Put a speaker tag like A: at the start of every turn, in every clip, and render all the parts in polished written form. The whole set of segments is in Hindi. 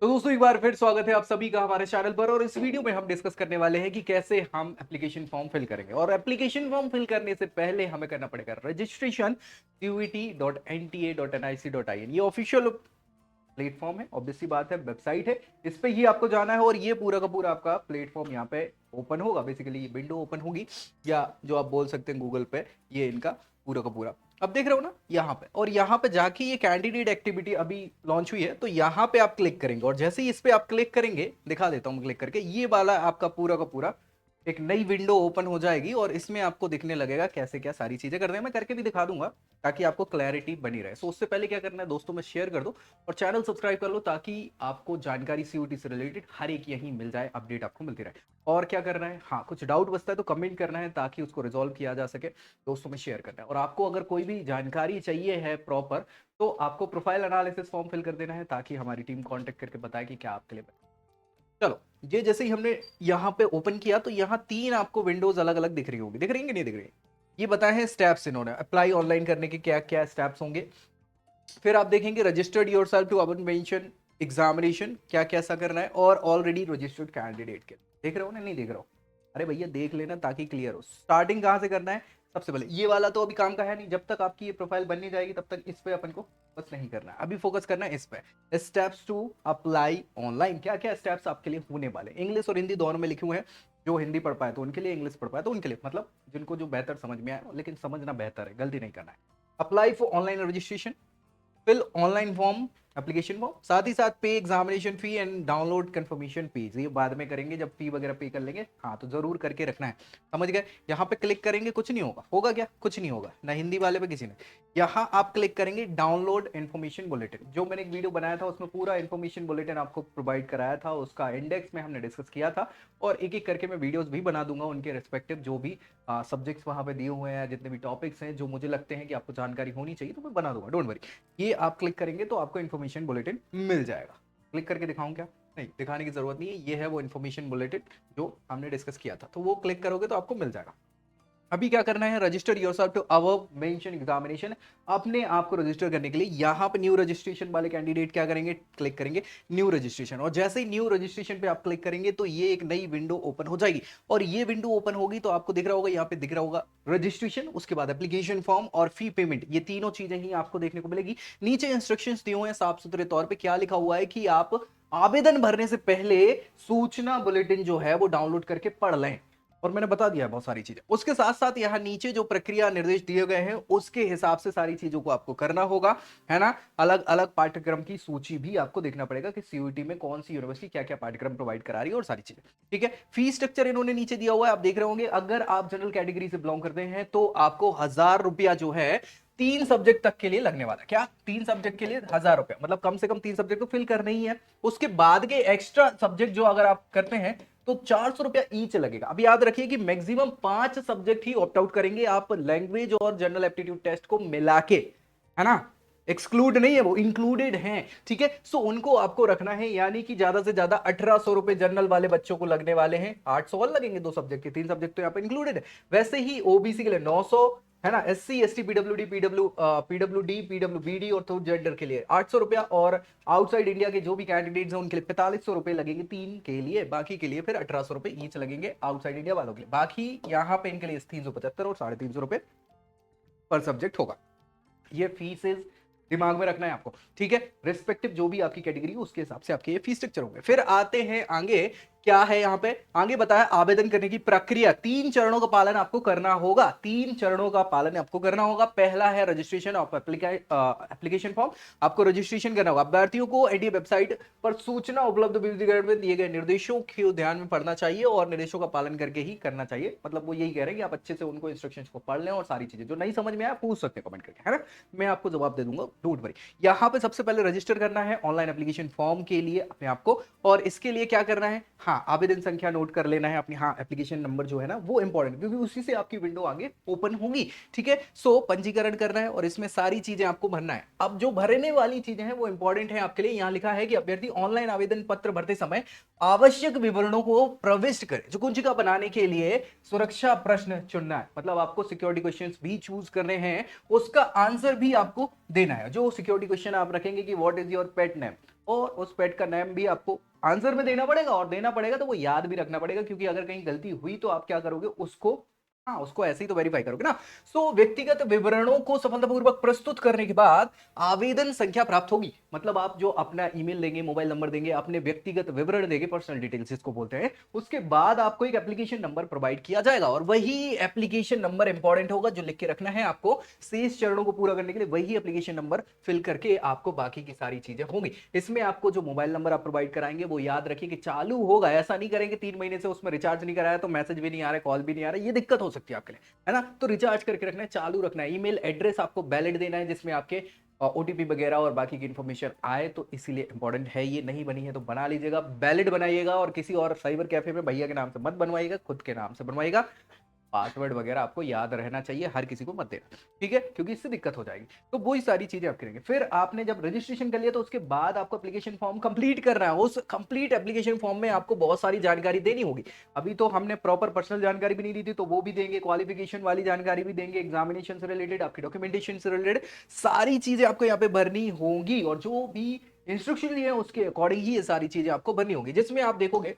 A: तो दोस्तों एक बार फिर स्वागत है आप सभी का हमारे चैनल पर। और इस वीडियो में हम डिस्कस करने वाले हैं कि कैसे हम एप्लीकेशन फॉर्म फिल करेंगे। और एप्लीकेशन फॉर्म फिल करने से पहले हमें करना पड़ेगा रजिस्ट्रेशन CUET.NTA.nic.in। ये ऑफिशियल प्लेटफॉर्म है, ऑब्वियसली बात है, वेबसाइट है। इस पे ही आपको जाना है और ये पूरा का पूरा आपका प्लेटफॉर्म यहाँ पे ओपन होगा। बेसिकली ये विंडो ओपन होगी, या जो आप बोल सकते हैं गूगल पे, ये इनका पूरा का पूरा अब देख रहे हो ना यहाँ पे। और यहाँ पे जाके ये कैंडिडेट एक्टिविटी अभी लॉन्च हुई है, तो यहाँ पे आप क्लिक करेंगे। और जैसे ही इस पे आप क्लिक करेंगे, दिखा देता हूँ क्लिक करके, ये वाला आपका पूरा का पूरा एक नई विंडो ओपन हो जाएगी। और इसमें आपको दिखने लगेगा कैसे क्या सारी चीजें करते हैं। मैं करके भी दिखा दूंगा ताकि आपको क्लैरिटी बनी रहे। सो उससे पहले क्या करना है दोस्तों, में शेयर कर दो और चैनल सब्सक्राइब कर लो, ताकि आपको जानकारी सीयूटी से रिलेटेड हर एक यहीं मिल जाए, अपडेट आपको मिलती रहे। और क्या करना है, हाँ कुछ डाउट बचता है तो कमेंट करना है ताकि उसको रिजॉल्व किया जा सके। दोस्तों में शेयर करना है। और आपको अगर कोई भी जानकारी चाहिए है प्रॉपर, तो आपको प्रोफाइल एनालिसिस फॉर्म फिल कर देना है, ताकि हमारी टीम कांटेक्ट करके बताए कि क्या आपके लिए। चलो, ये जैसे ही हमने यहाँ पे ओपन किया, तो यहाँ तीन आपको विंडोज अलग अलग दिख रही होगी। दिख रही है कि नहीं दिख रही? ये बताए हैं स्टेप्स इन्होंने अप्लाई ऑनलाइन करने के, क्या क्या स्टेप्स होंगे। फिर आप देखेंगे registered yourself to our mention examination, क्या कैसा करना है। और ऑलरेडी रजिस्टर्ड कैंडिडेट के देख रहे हो ना, नहीं देख रहे हो? अरे भैया देख लेना ताकि क्लियर हो। स्टार्टिंग कहाँ से करना है? सबसे पहले ये वाला तो अभी काम का है नहीं, जब तक आपकी ये प्रोफाइल बन नहीं जाएगी तब तक इस पे अपन को बस नहीं करना है। अभी फोकस करना है इस पे, स्टेप्स टू अप्लाई ऑनलाइन। क्या क्या स्टेप्स आपके लिए होने वाले, इंग्लिश और हिंदी दोनों में लिखे हुए हैं। जो हिंदी पढ़ पाए तो उनके लिए, इंग्लिश पढ़ पाए तो उनके लिए, मतलब जिनको जो बेहतर समझ में आए, लेकिन समझना बेहतर है, गलती नहीं करना है। Apply for online registration, fill online form, application form, साथ ही साथ pay examination fee and download confirmation fees. ये बाद में करेंगे जब फी वगैरह पे कर लेंगे। हाँ तो जरूर करके रखना है, समझ गए? यहाँ पे क्लिक करेंगे, कुछ नहीं होगा। होगा क्या? कुछ नहीं होगा ना हिंदी वाले पे किसी ने। यहाँ आप क्लिक करेंगे डाउनलोड इन्फॉर्मेशन बुलेटिन। जो मैंने एक वीडियो बनाया था उसमें पूरा इन्फॉर्मेशन बुलेटिन आपको प्रोवाइड कराया था, उसका इंडेक्स में हमने डिस्कस किया था। और एक एक करके मैं वीडियोस भी बना दूंगा उनके रिस्पेक्टिव, जो भी सब्जेक्ट्स वहां पे दिए हुए हैं, जितने भी टॉपिक्स हैं जो मुझे लगते हैं कि आपको जानकारी होनी चाहिए, तो मैं बना दूंगा, डोंट वरी। ये आप क्लिक करेंगे तो आपको इन्फॉर्मेशन बुलेटिन मिल जाएगा। क्लिक करके दिखाऊं क्या? नहीं, दिखाने की जरूरत नहीं है। ये है वो इन्फॉर्मेशन बुलेटिन जो हमने डिस्कस किया था, तो वो क्लिक करोगे तो आपको मिल जाएगा। अभी क्या करना है, register yourself to our mention examination. अपने आप को रजिस्टर करने के लिए यहाँ पे न्यू रजिस्ट्रेशन वाले कैंडिडेट क्या करेंगे, क्लिक करेंगे न्यू रजिस्ट्रेशन। और जैसे ही न्यू रजिस्ट्रेशन पे आप क्लिक करेंगे तो ये एक नई विंडो ओपन हो जाएगी। और ये विंडो ओपन होगी तो आपको दिख रहा होगा, यहाँ पे दिख रहा होगा रजिस्ट्रेशन, उसके बाद एप्लीकेशन फॉर्म और फी पेमेंट। ये तीनों चीजें ही आपको देखने को मिलेगी। नीचे इंस्ट्रक्शंस दिए हुए हैं साफ सुथरे तौर पे। क्या लिखा हुआ है कि आप आवेदन भरने से पहले सूचना बुलेटिन जो है वो डाउनलोड करके पढ़ लें। और मैंने बता दिया है बहुत सारी चीजें। उसके साथ साथ यहाँ नीचे जो प्रक्रिया निर्देश दिए गए हैं उसके हिसाब से सारी चीजों को आपको करना होगा, है ना। अलग अलग पाठ्यक्रम की सूची भी आपको देखना पड़ेगा कि सीयूटी में कौन सी यूनिवर्सिटी क्या क्या पाठ्यक्रम प्रोवाइड करा रही है और सारी चीजें। ठीक है, फी स्ट्रक्चर इन्होंने नीचे दिया हुआ है, आप देख रहे होंगे। अगर आप जनरल कैटेगरी से बिलोंग करते हैं तो आपको 1000 रुपया जो है 3 सब्जेक्ट तक के लिए लगने वाला है। क्या? 3 सब्जेक्ट के लिए 1000 रुपया, मतलब कम से कम 3 सब्जेक्ट तो फिल करने ही है। उसके बाद के एक्स्ट्रा सब्जेक्ट जो अगर आप करते हैं तो 400 रुपया ईच लगेगा। अब याद रखिए कि मैक्सिमम 5 सब्जेक्ट ही ऑप्ट आउट करेंगे आप, लैंग्वेज और जनरल एप्टीट्यूड टेस्ट को मिला के, है ना। एक्सक्लूड नहीं है, वो इंक्लूडेड हैं। ठीक है, सो उनको आपको रखना है। यानी कि ज्यादा से ज्यादा 1800 रुपए जनरल वाले बच्चों को लगने वाले हैं। 800 और लगेंगे 2 सब्जेक्ट के, 3 सब्जेक्ट तो यहाँ पे इंक्लूडेड है। वैसे ही ओबीसी के लिए 900, है ना। SC ST PWD PWD PWBD और थर्ड जेंडर के लिए 800 रुपया। और आउटसाइड इंडिया के जो भी कैंडिडेट्स हैं उनके लिए 4500 रुपए लगेंगे 3 के लिए। बाकी के लिए फिर 1800 रुपए ईच लगेंगे आउटसाइड इंडिया वालों के लिए। बाकी यहाँ पे इनके लिए 375 और 350 रुपए पर सब्जेक्ट होगा। ये फीसेस दिमाग में रखना है आपको, ठीक है। रिस्पेक्टिव जो भी आपकी कैटेगरी है उसके हिसाब से आपके ये फीस स्ट्रक्चर होंगे। फिर आते हैं आगे, क्या है यहाँ पे आगे बताया, आवेदन करने की प्रक्रिया। 3 चरणों का पालन आपको करना होगा। 3 चरणों का पालन आपको करना होगा। पहला है रजिस्ट्रेशन ऑफ एप्लीकेशन फॉर्म। आपको रजिस्ट्रेशन करना होगा। अभ्यर्थियों को एनडीए वेबसाइट पर सूचना उपलब्ध में दिए गए निर्देशों को ध्यान में पढ़ना चाहिए और निर्देशों का पालन करके ही करना चाहिए। मतलब वो यही कह रहे हैं कि आप अच्छे से उनको इंस्ट्रक्शंस को पढ़ लें और सारी चीजें जो नहीं समझ में आया पूछ सकते हैं कमेंट करके, है ना। मैं आपको जवाब दे दूंगा, डोंट वरी। यहाँ पे सबसे पहले रजिस्टर करना है ऑनलाइन एप्लीकेशन फॉर्म के लिए अपने आप को। और इसके लिए क्या करना है, हाँ आवेदन संख्या नोट कर लेना है अपनी। हाँ एप्लीकेशन नंबर जो है ना वो इंपॉर्टेंट, क्योंकि उसी से आपकी विंडो आगे ओपन होगी। ठीक है, सो पंजीकरण करना है और इसमें सारी चीजें आपको भरना है। अब जो भरने वाली चीजें हैं वो इंपॉर्टेंट है आपके लिए। यहाँ लिखा है कि अभ्यर्थी ऑनलाइन आवेदन पत्र भरते समय आवश्यक विवरणों को प्रविष्ट करे। जो कुंजिका बनाने के लिए सुरक्षा प्रश्न चुनना है, मतलब आपको सिक्योरिटी क्वेश्चंस भी चूज करने हैं, उसका आंसर भी आपको देना है। जो सिक्योरिटी क्वेश्चन आप रखेंगे कि what is your pet name, और उस पेट का नाम भी आपको आंसर में देना पड़ेगा, और देना पड़ेगा तो वो याद भी रखना पड़ेगा, क्योंकि अगर कहीं गलती हुई तो आप क्या करोगे, उसको हाँ उसको ऐसे ही तो वेरीफाई करोगे ना। सो व्यक्तिगत विवरणों को सफलतापूर्वक प्रस्तुत करने के बाद आवेदन संख्या प्राप्त होगी। मतलब आप जो अपना ईमेल देंगे, मोबाइल नंबर देंगे, अपने व्यक्तिगत विवरण देंगे, पर्सनल डिटेल्स जिसको बोलते हैं, उसके बाद आपको एक एप्लीकेशन नंबर प्रोवाइड किया जाएगा, और वही एप्लीकेशन नंबर इंपॉर्टेंट होगा जो लिख के रखना है आपको। शेष चरणों को पूरा करने के लिए वही एप्लीकेशन नंबर फिल करके आपको बाकी की सारी चीजें होंगी। इसमें आपको जो मोबाइल नंबर आप प्रोवाइड कराएंगे वो याद रखिए कि चालू होगा, ऐसा नहीं करेंगे 3 महीने से उसमें रिचार्ज नहीं कराया तो मैसेज भी नहीं आ रहा है, कॉल भी नहीं आ रहा है, ये दिक्कत हो सकती है आपके लिए, है ना। तो रिचार्ज करके रखना है, चालू रखना है। ईमेल एड्रेस आपको वैलिड देना है जिसमें आपके ओटीपी वगैरह और बाकी की इंफॉर्मेशन आए, तो इसीलिए इंपॉर्टेंट है ये। नहीं बनी है तो बना लीजिएगा, वैलिड बनाइएगा, और किसी और साइबर कैफे में भैया के नाम से मत बनवाइएगा, खुद के नाम से बनवाइएगा। पासवर्ड वगैरह आपको याद रहना चाहिए, हर किसी को मत देना, ठीक है, क्योंकि इससे दिक्कत हो जाएगी। तो वही सारी चीजें आप करेंगे। फिर आपने जब रजिस्ट्रेशन कर लिया तो उसके बाद आपको एप्लीकेशन फॉर्म कंप्लीट करना है। उस कंप्लीट एप्लीकेशन फॉर्म में आपको बहुत सारी जानकारी देनी होगी। अभी तो हमने प्रॉपर पर्सनल जानकारी भी नहीं दी थी, तो वो भी देंगे, क्वालिफिकेशन वाली जानकारी भी देंगे, एग्जामिनेशन से रिलेटेड, आपकी डॉक्यूमेंटेशन से रिलेटेड सारी चीजें आपको यहाँ पे भरनी होंगी, और जो भी इंस्ट्रक्शन है उसके अकॉर्डिंग ही ये सारी चीजें आपको भरनी होंगी, जिसमें आप देखोगे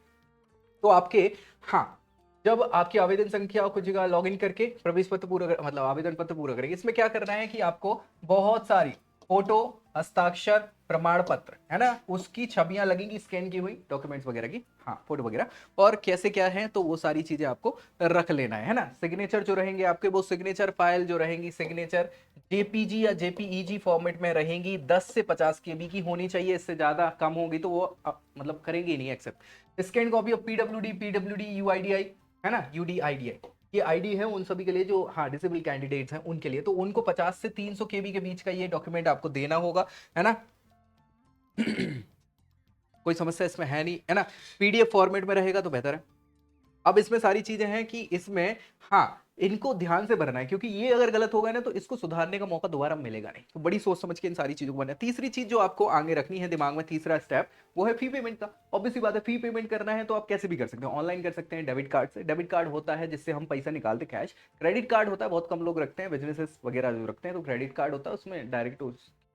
A: तो आपके, हाँ, जब आपकी आवेदन संख्या कुछ जगह लॉग इन करके प्रवेश पत्र पूरा मतलब आवेदन पत्र पूरा करेंगे, इसमें क्या करना है कि आपको बहुत सारी फोटो, हस्ताक्षर, प्रमाण पत्र, है ना, उसकी छवियां लगेंगी स्कैन की हुई, डॉक्यूमेंट्स वगैरह की, हाँ फोटो वगैरह, और कैसे क्या है तो वो सारी चीजें आपको रख लेना है ना। सिग्नेचर जो रहेंगे आपके, वो सिग्नेचर फाइल जो रहेंगी, सिग्नेचर जेपीजी या जेपीईजी फॉर्मेट में रहेंगी, 10 से 50 केबी की होनी चाहिए, इससे ज्यादा कम होगी तो वो मतलब करेंगे ही नहीं accept. Scan copy of PWD UIDI, है ना, यूडीआईडीआई, ये आईडी है उन सभी के लिए जो हाँ डिसेबल कैंडिडेट्स हैं उनके लिए, तो उनको 50 से 300 केबी के बीच का ये डॉक्यूमेंट आपको देना होगा, है ना। कोई समस्या इसमें है नहीं, है ना। पीडीएफ फॉर्मेट में रहेगा तो बेहतर है। अब इसमें सारी चीजें हैं कि इसमें हाँ इनको ध्यान से भरना है, क्योंकि ये अगर गलत होगा ना तो इसको सुधारने का मौका दोबारा मिलेगा नहीं, तो बड़ी सोच समझ के इन सारी चीजों को बनना है। तीसरी चीज जो आपको आगे रखनी है दिमाग में, तीसरा स्टेप, वो है फी पेमेंट का। ऑब्वियसली बात है, फी पेमेंट करना है तो आप कैसे भी कर सकते हैं, ऑनलाइन कर सकते हैं, डेबिट कार्ड से। डेबिट कार्ड होता है जिससे हम पैसा निकालते कैश, क्रेडिट कार्ड होता है बहुत कम लोग रखते हैं, बिजनेसेस वगैरह जो रखते हैं, तो क्रेडिट कार्ड होता है उसमें डायरेक्ट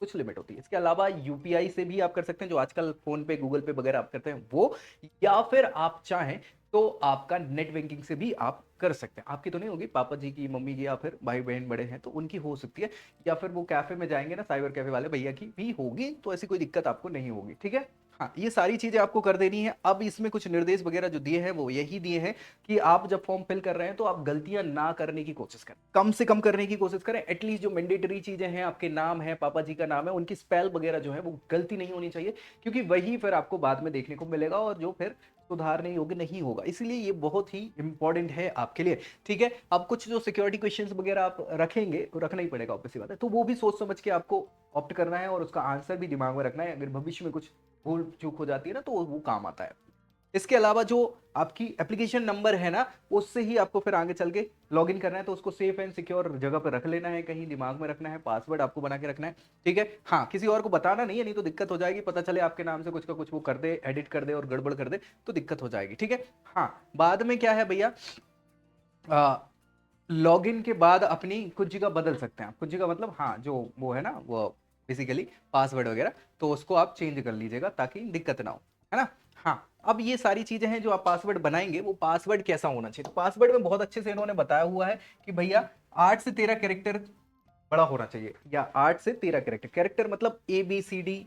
A: कुछ लिमिट होती है। इसके अलावा यूपीआई से भी आप कर सकते हैं, जो आजकल फोन पे, गूगल पे वगैरह आप करते हैं वो, या फिर आप चाहें तो आपका नेट बैंकिंग से भी आप कर सकते हैं। आपकी तो नहीं होगी, पापा जी की, मम्मी की, या फिर भाई बहन बड़े हैं तो उनकी हो सकती है, या फिर वो कैफे में जाएंगे ना साइबर कैफे वाले भैया की भी होगी, तो ऐसी कोई दिक्कत आपको नहीं होगी, ठीक है। हाँ ये सारी चीजें आपको कर देनी है। अब इसमें कुछ निर्देश वगैरह जो दिए हैं वो यही दिए हैं कि आप जब फॉर्म फिल कर रहे हैं तो आप गलतियां ना करने की कोशिश करें, कम से कम करने की कोशिश करें। एटलीस्ट जो मैंडेटरी चीजें हैं, आपके नाम है, पापा जी का नाम है, उनकी स्पेल वगैरह जो है वो गलती नहीं होनी चाहिए, क्योंकि वही फिर आपको बाद में देखने को मिलेगा और जो फिर सुधारने योग्य नहीं होगा, इसलिए ये बहुत ही इंपॉर्टेंट है आपके लिए, ठीक है। अब कुछ जो सिक्योरिटी क्वेश्चंस वगैरह आप रखेंगे तो रखना ही पड़ेगा, ऑब्वियसली बात है, तो वो भी सोच समझ के आपको ऑप्ट करना है, और उसका आंसर भी दिमाग में रखना है, अगर भविष्य में कुछ भूल चूक हो जाती है ना तो वो काम आता है। इसके अलावा जो आपकी एप्लीकेशन नंबर है ना, उससे ही आपको फिर आगे चल के लॉग इन करना है, तो उसको सेफ एंड सिक्योर जगह पर रख लेना है, कहीं दिमाग में रखना है, पासवर्ड आपको बना के रखना है, ठीक है। हाँ किसी और को बताना नहीं है, नहीं तो दिक्कत हो जाएगी, पता चले आपके नाम से कुछ का कुछ वो कर दे, एडिट कर दे और गड़बड़ कर दे तो दिक्कत हो जाएगी, ठीक है। हाँ बाद में क्या है भैया, लॉगिन के बाद अपनी कुछ जगह बदल सकते हैं आप, कुछ जगह मतलब हाँ जो वो है ना वो बेसिकली पासवर्ड वगैरह, तो उसको आप चेंज कर लीजिएगा ताकि दिक्कत ना हो, है ना। हाँ अब ये सारी चीजें हैं जो आप पासवर्ड बनाएंगे, वो पासवर्ड कैसा होना चाहिए, तो पासवर्ड में बहुत अच्छे से इन्होंने बताया हुआ है कि भैया 8 से 13 कैरेक्टर बड़ा होना चाहिए, या 8 से 13 कैरेक्टर, कैरेक्टर मतलब ABCD,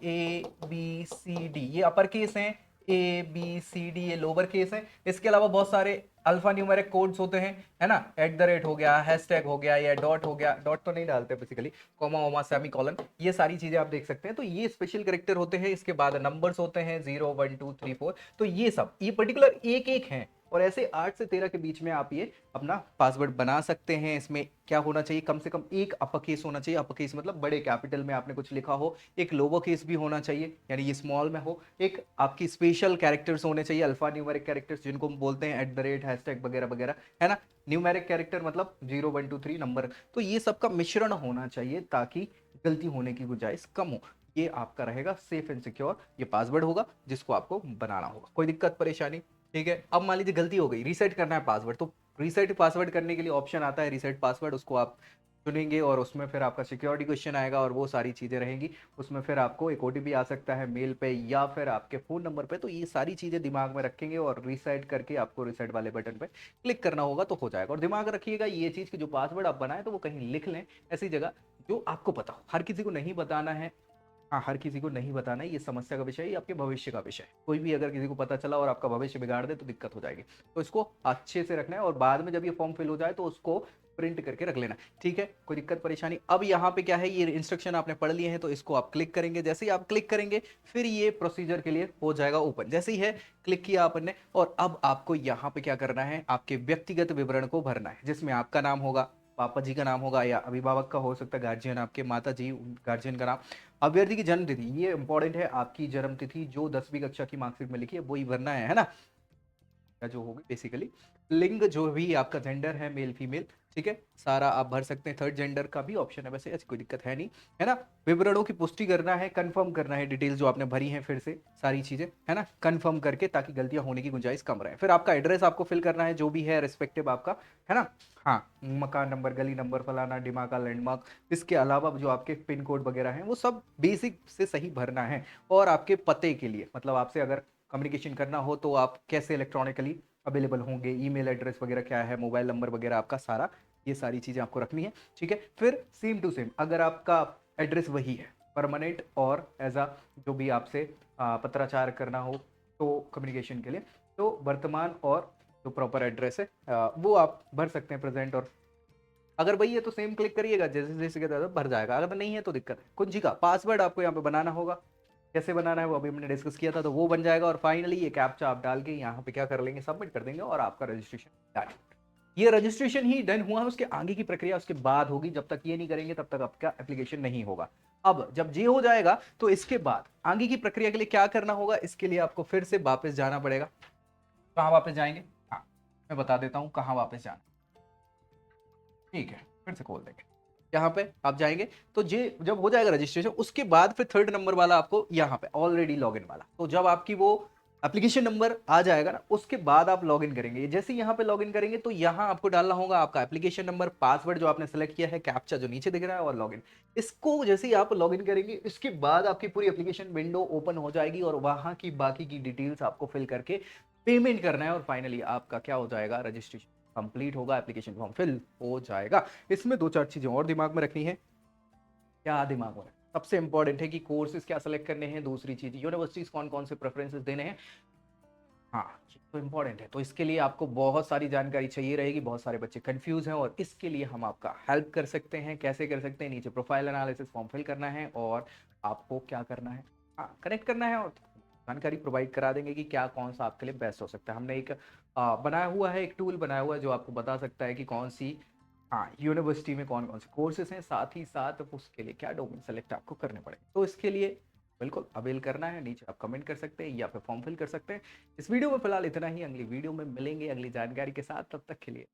A: ABCD ये अपर केस है, ABCD ये लोअर केस है। इसके अलावा बहुत सारे अल्फा न्यूमेरिक कोड्स होते हैं, है ना, @ हो गया, हैशटैग हो गया, या डॉट हो गया, डॉट तो नहीं डालते बेसिकली, कॉमा वोमा सेमी कॉलन, ये सारी चीजें आप देख सकते हैं, तो ये स्पेशल कैरेक्टर होते हैं। इसके बाद नंबर्स होते हैं 0 1 2 3 4, तो ये सब ये पर्टिकुलर एक एक हैं, और ऐसे 8 से 13 के बीच में आप ये अपना पासवर्ड बना सकते हैं। इसमें क्या होना चाहिए, कम से कम एक अपर केस होना चाहिए, अपर केस मतलब बड़े कैपिटल में आपने कुछ लिखा हो, एक लोअर केस भी होना चाहिए यानी ये स्मॉल में हो, एक आपकी स्पेशल कैरेक्टर्स होने चाहिए, अल्फा न्यूमेरिक कैरेक्टर्स जिनको हम बोलते हैं @ हैशटैग वगैरह वगैरह, है ना। न्यूमेरिक कैरेक्टर मतलब 0 1 2 3 नंबर, तो ये सब का मिश्रण होना चाहिए ताकि गलती होने की गुंजाइश कम हो। ये आपका रहेगा सेफ एंड सिक्योर, ये पासवर्ड होगा जिसको आपको बनाना होगा। कोई दिक्कत परेशानी, ठीक है। अब मान लीजिए गलती हो गई, रीसेट करना है पासवर्ड, तो रीसेट पासवर्ड करने के लिए ऑप्शन आता है रीसेट पासवर्ड, उसको आप चुनेंगे और उसमें फिर आपका सिक्योरिटी क्वेश्चन आएगा और वो सारी चीज़ें रहेंगी। उसमें फिर आपको एक ओटीपी आ सकता है मेल पे या फिर आपके फ़ोन नंबर पे। तो ये सारी चीज़ें दिमाग में रखेंगे और रीसेट करके आपको रीसेट वाले बटन पे क्लिक करना होगा तो हो जाएगा। और दिमाग रखिएगा ये चीज़ कि जो पासवर्ड आप बनाएं तो वो कहीं लिख लें ऐसी जगह जो आपको पता हो। हर किसी को नहीं बताना है। हाँ, हर किसी को नहीं बताना है, ये समस्या का विषय है, ये आपके भविष्य का विषय है। कोई भी अगर किसी को पता चला और आपका भविष्य बिगाड़ दे तो दिक्कत हो जाएगी। तो इसको अच्छे से रखना है और बाद में जब ये फॉर्म फिल हो जाए तो उसको प्रिंट करके रख लेना। ठीक है, कोई दिक्कत परेशानी? अब यहाँ पे क्या है, ये इंस्ट्रक्शन आपने पढ़ लिए हैं तो इसको आप क्लिक करेंगे। जैसे ही आप क्लिक करेंगे फिर ये प्रोसीजर के लिए हो जाएगा ओपन। जैसे ही है क्लिक किया आपने और अब आपको यहाँ पे क्या करना है, आपके व्यक्तिगत विवरण को भरना है जिसमें आपका नाम होगा, पापा जी का नाम होगा या अभिभावक का हो सकता है, गार्जियन आपके माता जी, गार्जियन का नाम, अभ्यर्थी की जन्म तिथि, ये इंपॉर्टेंट है, आपकी जन्म तिथि जो 10वीं कक्षा की मार्कशीट में लिखी है वही भरना है ना, जो होगी बेसिकली। लिंग जो भी आपका जेंडर है, मेल फीमेल, ठीक है, सारा आप भर सकते हैं। थर्ड जेंडर का भी ऑप्शन है, वैसे ऐसी कोई दिक्कत है नहीं, है ना। विवरणों की पुष्टि करना है, कंफर्म करना है डिटेल जो आपने भरी हैं, फिर से सारी चीजें, है ना, कंफर्म करके ताकि गलतियां होने की गुंजाइश कम रहे। फिर आपका एड्रेस आपको फिल करना है जो भी है रिस्पेक्टिव आपका, है ना। हाँ, मकान नंबर, गली नंबर, फलाना डिमाका, लैंडमार्क, इसके अलावा जो आपके पिन कोड वगैरह हैं वो सब बेसिक से सही भरना है। और आपके पते के लिए, मतलब आपसे अगर कम्युनिकेशन करना हो तो आप कैसे इलेक्ट्रॉनिकली अवेलेबल होंगे, ईमेल एड्रेस वगैरह क्या है, मोबाइल नंबर वगैरह आपका सारा, ये सारी चीज़ें आपको रखनी है। ठीक है, फिर सेम टू सेम अगर आपका एड्रेस वही है परमानेंट और एज आ जो भी आपसे पत्राचार करना हो तो कम्युनिकेशन के लिए, तो वर्तमान और जो प्रॉपर एड्रेस है वो आप भर सकते हैं, प्रेजेंट। और अगर वही है तो सेम क्लिक करिएगा, जैसे जैसे कहता है भर जाएगा। अगर नहीं है तो दिक्कत है। कुंजी का पासवर्ड आपको यहाँ पे बनाना होगा, कैसे बनाना है वो अभी हमने डिस्कस किया था, तो वो बन जाएगा। और फाइनली ये कैप्चा आप डाल के यहाँ पे क्या कर लेंगे, सबमिट कर देंगे और आपका रजिस्ट्रेशन डन। ये रजिस्ट्रेशन ही डन हुआ है, उसके आगे की प्रक्रिया उसके बाद होगी। जब तक ये नहीं करेंगे तब तक आपका एप्लीकेशन नहीं होगा। अब जब ये हो जाएगा तो इसके बाद आगे की प्रक्रिया के लिए क्या करना होगा, इसके लिए आपको फिर से वापस जाना पड़ेगा। कहाँ वापस जाएंगे, हाँ मैं बता देता हूँ कहाँ वापस जाना। ठीक है, फिर से खोल देंगे। यहाँ पे आप जाएंगे तो ये जब हो जाएगा रजिस्ट्रेशन, उसके बाद फिर थर्ड नंबर वाला आपको यहाँ पे ऑलरेडी लॉगिन वाला, तो जब आपकी वो एप्लीकेशन नंबर आ जाएगा ना उसके बाद आप लॉगिन करेंगे। जैसे यहाँ पे लॉगिन करेंगे तो यहाँ आपको डालना होगा आपका एप्लीकेशन नंबर, पासवर्ड जो आपने सेलेक्ट किया है, कैप्चा जो नीचे दिख रहा है और लॉगिन। इसको जैसे ही आप लॉगिन करेंगे इसके बाद आपकी पूरी एप्लीकेशन विंडो ओपन हो जाएगी और वहां की बाकी की डिटेल्स आपको फिल करके पेमेंट करना है और फाइनली आपका क्या हो जाएगा, रजिस्ट्रेशन कंप्लीट होगा, एप्लीकेशन फॉर्म फिल हो जाएगा। इसमें दो चार चीजें और दिमाग में रखनी है। क्या दिमाग में, सबसे इंपॉर्टेंट है कि कोर्सेज क्या सेलेक्ट करने हैं, दूसरी चीज यूनिवर्सिटीज कौन कौन से प्रेफरेंसेस देने हैं। हाँ, तो इंपॉर्टेंट है। तो इसके लिए आपको बहुत सारी जानकारी चाहिए रहेगी, बहुत सारे बच्चे कंफ्यूज हैं और इसके लिए हम आपका हेल्प कर सकते हैं। कैसे कर सकते हैं, नीचे प्रोफाइल एनालिसिस फॉर्म फिल करना है और आपको क्या करना है, हाँ कनेक्ट करना है और जानकारी प्रोवाइड करा देंगे कि क्या कौन सा आपके लिए बेस्ट हो सकता है। हमने एक बनाया हुआ है, एक टूल बनाया हुआ है जो आपको बता सकता है कि कौन सी, हाँ यूनिवर्सिटी में कौन कौन से कोर्सेज हैं, साथ ही साथ उसके लिए क्या डोमेन सेलेक्ट आपको करने पड़ेंगे। तो इसके लिए बिल्कुल अवेल करना है, नीचे आप कमेंट कर सकते हैं या फिर फॉर्म फिल कर सकते हैं। इस वीडियो में फिलहाल इतना ही, अगली वीडियो में मिलेंगे अगली जानकारी के साथ, तब तक के लिए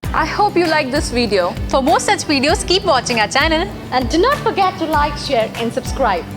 B: I hope you like this video. For more such videos, keep watching our channel
C: and do not forget to like, share and subscribe.